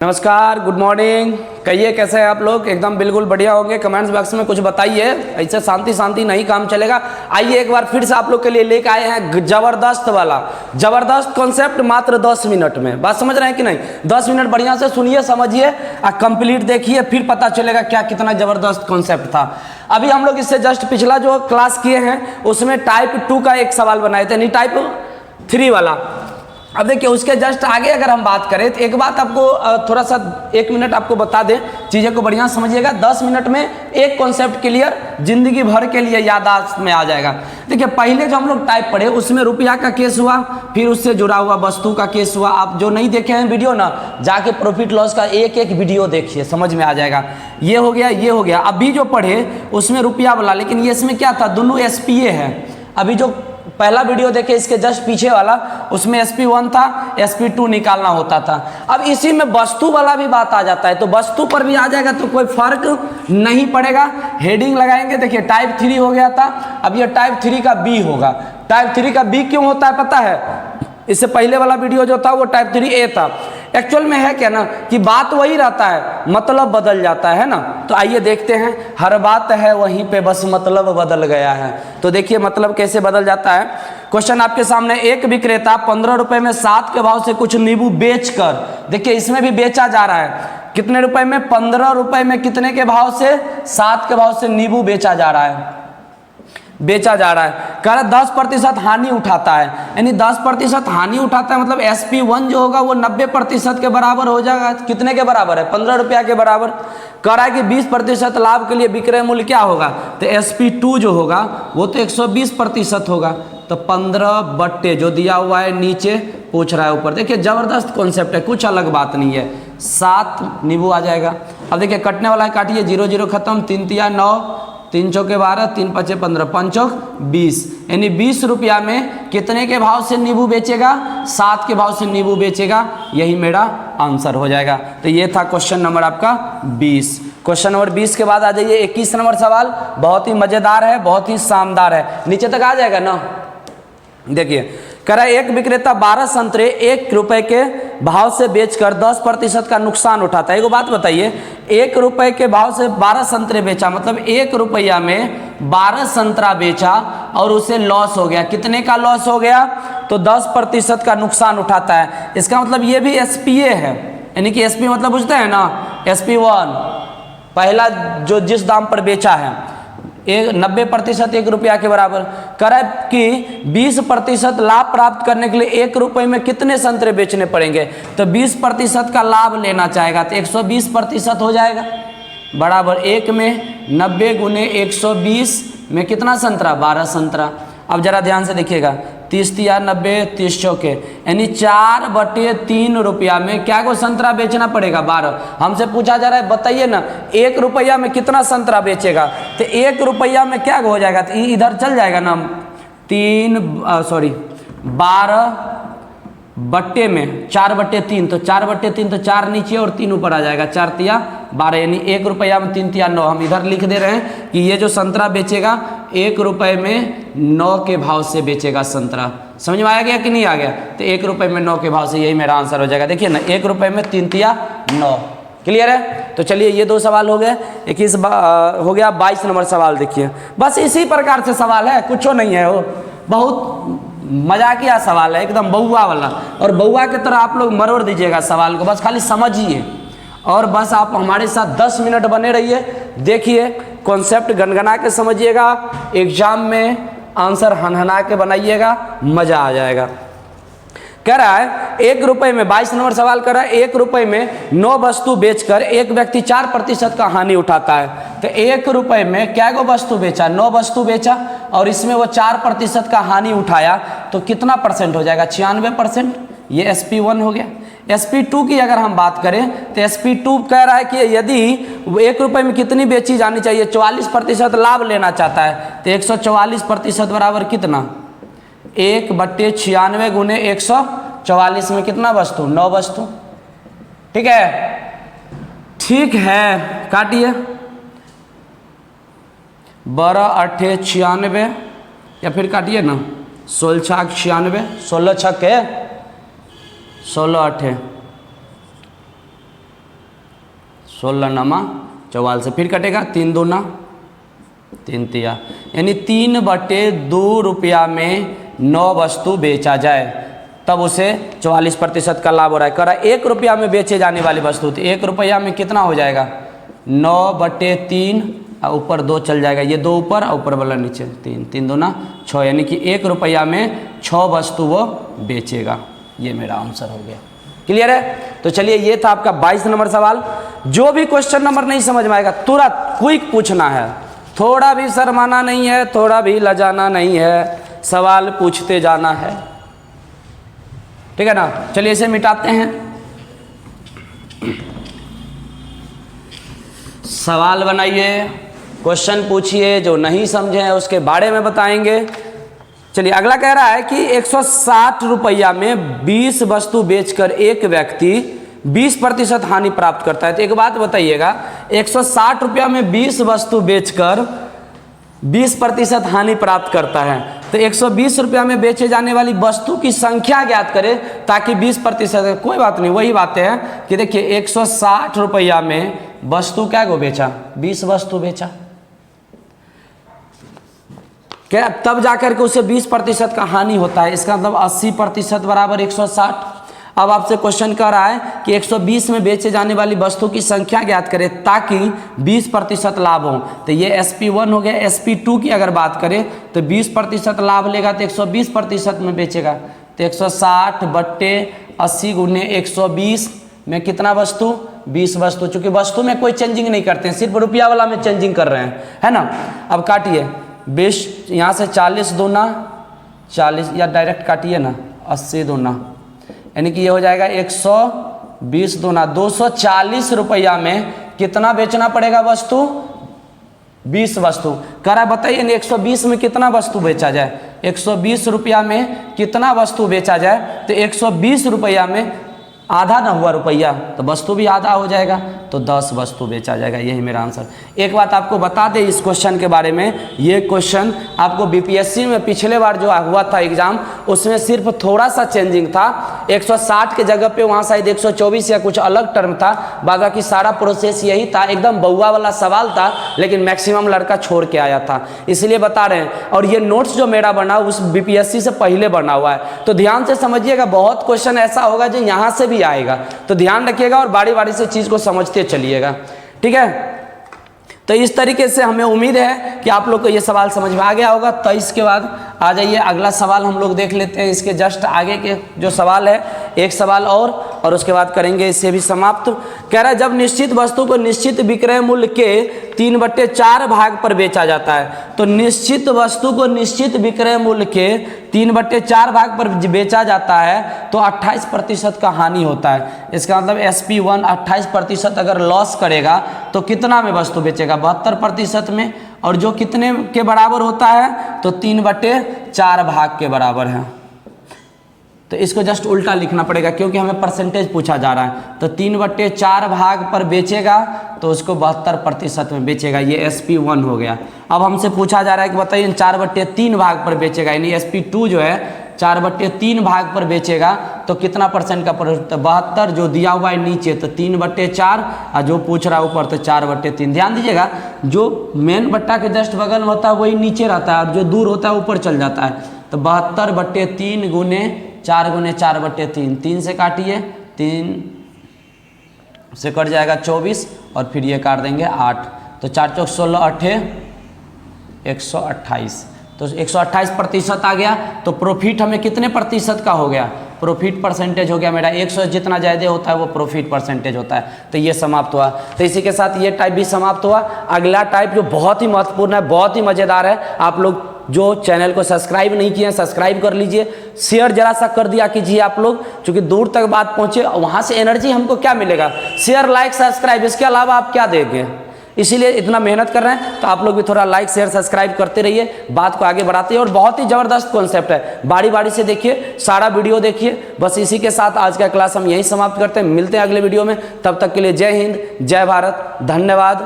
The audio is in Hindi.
नमस्कार, गुड मॉर्निंग। कहिए कैसे हैं आप लोग? एकदम बिल्कुल बढ़िया होंगे। कमेंट्स बॉक्स में कुछ बताइए, ऐसे शांति शांति नहीं काम चलेगा। आइए एक बार फिर से आप लोग के लिए लेके आए हैं जबरदस्त वाला जबरदस्त कॉन्सेप्ट मात्र 10 मिनट में। बात समझ रहे हैं कि नहीं? 10 मिनट बढ़िया से सुनिए, समझिए और कंप्लीट देखिए, फिर पता चलेगा क्या कितना जबरदस्त कॉन्सेप्ट था। अभी हम लोग इससे जस्ट पिछला जो क्लास किए हैं उसमें टाइप 2 का एक सवाल बनाए थे, नहीं टाइप 3 वाला। अब देखिए उसके जस्ट आगे अगर हम बात करें तो एक बात आपको थोड़ा सा 1 मिनट आपको बता दें, चीज़ें को बढ़िया समझिएगा। 10 मिनट में एक कॉन्सेप्ट क्लियर, जिंदगी भर के लिए याददाश्त में आ जाएगा। देखिए पहले जो हम लोग टाइप पढ़े उसमें रुपया का केस हुआ, फिर उससे जुड़ा हुआ वस्तु का केस हुआ। आप जो नहीं देखे हैं वीडियो ना, जाके प्रॉफिट लॉस का एक एक वीडियो देखिए, समझ में आ जाएगा। ये हो गया, ये हो गया। अभी जो पढ़े उसमें रुपया वाला, लेकिन ये इसमें क्या था, दोनों SPA है। अभी जो पहला वीडियो देखे इसके जस्ट पीछे वाला, उसमें SP1 था, SP2 निकालना होता था। अब इसी में वस्तु वाला भी बात आ जाता है, तो वस्तु पर भी आ जाएगा तो कोई फर्क नहीं पड़ेगा। हेडिंग लगाएंगे। देखिए टाइप 3 हो गया था, अब ये टाइप 3 का B होगा। टाइप 3 का B क्यों होता है पता है? इससे पहले वाला वीडियो जो था वो टाइप 3A था। एक्चुअल में है क्या ना कि बात वही रहता है, मतलब बदल जाता है ना। तो आइए देखते हैं, हर बात है वहीं पे, बस मतलब बदल गया है। तो देखिए मतलब कैसे बदल जाता है। क्वेश्चन आपके सामने, एक विक्रेता 15 रुपए में 7 के भाव से कुछ नींबू बेचकर, देखिए इसमें भी बेचा जा रहा है, कितने रुपए में? 15 रुपए में कितने के भाव से? 7 के भाव से नींबू बेचा जा रहा है, बेचा जा रहा है। कह रहा 10% हानि उठाता है, यानी 10% हानि उठाता है, मतलब SP1 जो होगा वो 90% के बराबर हो जाएगा। कितने के बराबर है? 15 रुपया के बराबर। कह रहा है कि 20% लाभ के लिए विक्रय मूल्य क्या होगा? तो SP2 जो होगा वो तो 120% होगा। तो 15 बट्टे जो दिया हुआ है नीचे, पूछ रहा है ऊपर। देखिए जबरदस्त कॉन्सेप्ट है, कुछ अलग बात नहीं है। 7 नींबू आ जाएगा। अब देखिए कटने वाला है, काटिए, 0 0 खत्म, 3 तिया 9, 3 चौके 12, 3 पचे 15, 5 चौक 20, यानी 20 रुपया में कितने के भाव से नींबू बेचेगा? 7 के भाव से नींबू बेचेगा। यही मेरा आंसर हो जाएगा। तो ये था क्वेश्चन नंबर आपका 20। क्वेश्चन नंबर 20 के बाद आ जाइए 21 नंबर सवाल। बहुत ही मजेदार है, बहुत ही शानदार है। नीचे तक आ जाएगा ना। देखिए कह रहा है एक विक्रेता 12 संतरे 1 रुपए के भाव से बेचकर 10% का नुकसान उठाता है। एक बात बताइए, 1 रुपए के भाव से 12 संतरे बेचा, मतलब 1 रुपया में 12 संतरा बेचा और उसे लॉस हो गया। कितने का लॉस हो गया? तो 10% का नुकसान उठाता है। इसका मतलब ये भी SPA है, यानी कि SP मतलब बुझते हैं ना, SP1 पहला जो जिस दाम पर बेचा है, 90% 1 रुपया के बराबर। करे कि 20% लाभ प्राप्त करने के लिए 1 रुपये में कितने संतरे बेचने पड़ेंगे? तो 20% का लाभ लेना चाहेगा तो 120% हो जाएगा, बराबर 1 में 90 गुने 120 में कितना संतरा? 12 संतरा। अब जरा ध्यान से देखिएगा, 30 तिया 90, 30 चौके, यानी 4/3 रुपया में क्या को संतरा बेचना पड़ेगा? 12। हमसे पूछा जा रहा है बताइए ना 1 रुपया में कितना संतरा बेचेगा? तो 1 रुपया में क्या हो जाएगा? तो इधर चल जाएगा ना, 12 बट्टे में 4/3, तो 4/3 तो 4 नीचे और 3 ऊपर आ जाएगा, 4 तिया 12, यानी 1 रुपया में 3 तिया 9। हम इधर लिख दे रहे हैं कि ये जो संतरा बेचेगा 1 रुपये में 9 के भाव से बेचेगा संतरा। समझ में आया गया कि नहीं आ गया? तो 1 रुपये में 9 के भाव से, यही मेरा आंसर हो जाएगा। देखिए ना, 1 रुपये में 3 तिया 9। क्लियर है? तो चलिए ये 2 सवाल हो गए। 21 हो गया। 22 नंबर सवाल देखिए, बस इसी प्रकार से सवाल है, कुछ नहीं है, वो बहुत मजाकिया सवाल है, एकदम बउआ वाला। और बउआ की तरह आप लोग मरोड़ दीजिएगा सवाल को, बस खाली समझिए और बस आप हमारे साथ 10 मिनट बने रहिए। देखिए कॉन्सेप्ट गनगना के समझिएगा, एग्जाम में आंसर हनहना के बनाइएगा, मजा आ जाएगा। कह रहा है 1 रुपये में, 22 नंबर सवाल कर रहा है, 1 रुपये में 9 वस्तु बेचकर एक व्यक्ति 4% का हानि उठाता है। तो 1 रुपये में क्या गो वस्तु बेचा? 9 वस्तु बेचा और इसमें वो 4% का हानि उठाया, तो कितना परसेंट हो जाएगा? 96%। ये SP1 हो गया। SP2 की अगर हम बात करें तो SP2 कह रहा है कि यदि 1 रुपये में कितनी बेची जानी चाहिए? 44% लाभ लेना चाहता है, तो 144% बराबर कितना? 1/96 गुने 144 में कितना वस्तु? 9 वस्तु। ठीक है, ठीक है, काटिए। 12 8 96, या फिर काटिए ना, 16 6 96, 16 6 16 8 16 नमा 44 से फिर कटेगा 3 दूना 3 तिया, यानी 3/2 रुपया में 9 वस्तु बेचा जाए, तब उसे 44% का लाभ हो रहा है। करा 1 रुपया में बेचे जाने वाली वस्तु, तो 1 रुपया में कितना हो जाएगा 9/3 और ऊपर 2 चल जाएगा, ये 2 ऊपर और ऊपर वाला नीचे 3, 3 दूना 6, यानी कि 1 रुपया में 6 वस्तु वो बेचेगा। ये मेरा आंसर हो गया। क्लियर है? तो चलिए ये था आपका 22 नंबर सवाल। जो भी क्वेश्चन नंबर नहीं समझ में आएगा तुरंत क्विक पूछना है, थोड़ा भी शर्माना नहीं है, थोड़ा भी लजाना नहीं है, सवाल पूछते जाना है। ठीक है ना? चलिए इसे मिटाते हैं। सवाल बनाइए, क्वेश्चन पूछिए, जो नहीं समझे हैं उसके बारे में बताएंगे। चलिए अगला कह रहा है कि 160 रुपया में 20 वस्तु बेचकर एक व्यक्ति 20% हानि प्राप्त करता है। तो एक बात बताइएगा, 160 रुपया में 20 वस्तु बेचकर 20% हानि प्राप्त करता है, तो 120 रुपया में बेचे जाने वाली वस्तु की संख्या ज्ञात करें ताकि 20%। कोई बात नहीं, वही बातें हैं कि देखिए 160 रुपया में वस्तु क्या को बेचा, 20 वस्तु बेचा, क्या तब जाकर के उसे 20% का हानि होता है। इसका मतलब 80% बराबर 160। अब आपसे क्वेश्चन कर रहा है कि 120 में बेचे जाने वाली वस्तु की संख्या ज्ञात करें ताकि 20% लाभ हो। तो ये SP1 हो गया। SP2 की अगर बात करें तो 20% लाभ लेगा तो 120% में बेचेगा, तो 160/80 गुने 120 में कितना वस्तु, 20 वस्तु। चूंकि वस्तु में कोई चेंजिंग नहीं करते हैं, सिर्फ रुपया वाला में चेंजिंग कर रहे हैं, है ना। अब काटिए 20, यहाँ से 40 दूना 40, या डायरेक्ट काटिए ना 80 दूना, यानी कि ये हो जाएगा 120 दूना 240 रुपया में कितना बेचना पड़ेगा वस्तु, 20 वस्तु। करा बताइए 120 में कितना वस्तु बेचा जाए, 120 रुपया में कितना वस्तु बेचा जाए, तो 120 रुपया में आधा ना हुआ रुपया, तो वस्तु भी आधा हो जाएगा, तो 10 वस्तु बेचा जाएगा। यही मेरा आंसर। एक बात आपको बता दें इस क्वेश्चन के बारे में, ये क्वेश्चन आपको बीपीएससी में पिछले बार जो हुआ था एग्जाम, उसमें सिर्फ थोड़ा सा चेंजिंग था। 160 के जगह पे वहाँ शायद 124 या कुछ अलग टर्म था, बाकी सारा प्रोसेस यही था। एकदम बउआ वाला सवाल था, लेकिन मैक्सिमम लड़का छोड़ के आया था, इसलिए बता रहे हैं। और ये नोट्स जो मेरा बना उस बीपीएससी से पहले बना हुआ है, तो ध्यान से समझिएगा। बहुत क्वेश्चन ऐसा होगा जो यहाँ से भी आएगा, तो ध्यान रखिएगा और बारी बारी से चीज को समझते चलिएगा। ठीक है, तो इस तरीके से हमें उम्मीद है कि आप लोग को ये सवाल समझ में आ गया होगा। तो इसके बाद आ जाइए अगला सवाल हम लोग देख लेते हैं। इसके जस्ट आगे के जो सवाल है, एक सवाल और उसके बाद करेंगे इसे भी समाप्त। कह रहा है जब निश्चित वस्तु को निश्चित विक्रय मूल्य के 3/4 भाग पर बेचा जाता है, तो निश्चित वस्तु को निश्चित विक्रय मूल्य के 3/4 भाग पर बेचा जाता है तो 28% का हानि होता है। इसका मतलब SP1 28% अगर लॉस करेगा तो कितना में वस्तु बेचेगा, 72% में, और जो कितने के बराबर होता है तो 3/4 भाग के बराबर है। तो इसको जस्ट उल्टा लिखना पड़ेगा क्योंकि हमें परसेंटेज पूछा जा रहा है। तो 3/4 भाग पर बेचेगा तो उसको 72% में बेचेगा, ये SP1 हो गया। अब हमसे पूछा जा रहा है कि बताइए 4/3 भाग पर बेचेगा, यानी SP2 जो है 4/3 भाग पर बेचेगा तो कितना परसेंट का 72, जो दिया हुआ है नीचे तो 3/4, और जो पूछ रहा है ऊपर तो 4/3। ध्यान दीजिएगा, जो मेन बट्टा के जस्ट बगल में होता है वही नीचे रहता है और जो दूर होता है ऊपर चल जाता है। तो 72/3 गुने 4 गुने 4/3, 3 से काटिए, 3 से कट जाएगा 24 और फिर ये काट देंगे 8, तो 4 चौक 16 8 128, तो 128% आ गया। तो प्रॉफिट हमें कितने प्रतिशत का हो गया, प्रॉफिट परसेंटेज हो गया मेरा 100, जितना ज़्यादा होता है वो प्रॉफिट परसेंटेज होता है। तो ये समाप्त हुआ। तो इसी के साथ ये टाइप भी समाप्त हुआ। अगला टाइप जो बहुत ही महत्वपूर्ण है, बहुत ही मज़ेदार है, आप लोग जो चैनल को सब्सक्राइब नहीं किए हैं सब्सक्राइब कर लीजिए, शेयर जरा सा कर दिया कीजिए आप लोग, क्योंकि दूर तक बात पहुंचे, वहां से एनर्जी हमको क्या मिलेगा, शेयर लाइक सब्सक्राइब, इसके अलावा आप क्या देंगे। इसीलिए इतना मेहनत कर रहे हैं, तो आप लोग भी थोड़ा लाइक शेयर सब्सक्राइब करते रहिए, बात को आगे बढ़ाते हैं। और बहुत ही ज़बरदस्त कॉन्सेप्ट है, बारी बारी से देखिए, सारा वीडियो देखिए। बस इसी के साथ आज का क्लास हम यहीं समाप्त करते हैं, मिलते हैं अगले वीडियो में। तब तक के लिए जय हिंद, जय भारत, धन्यवाद।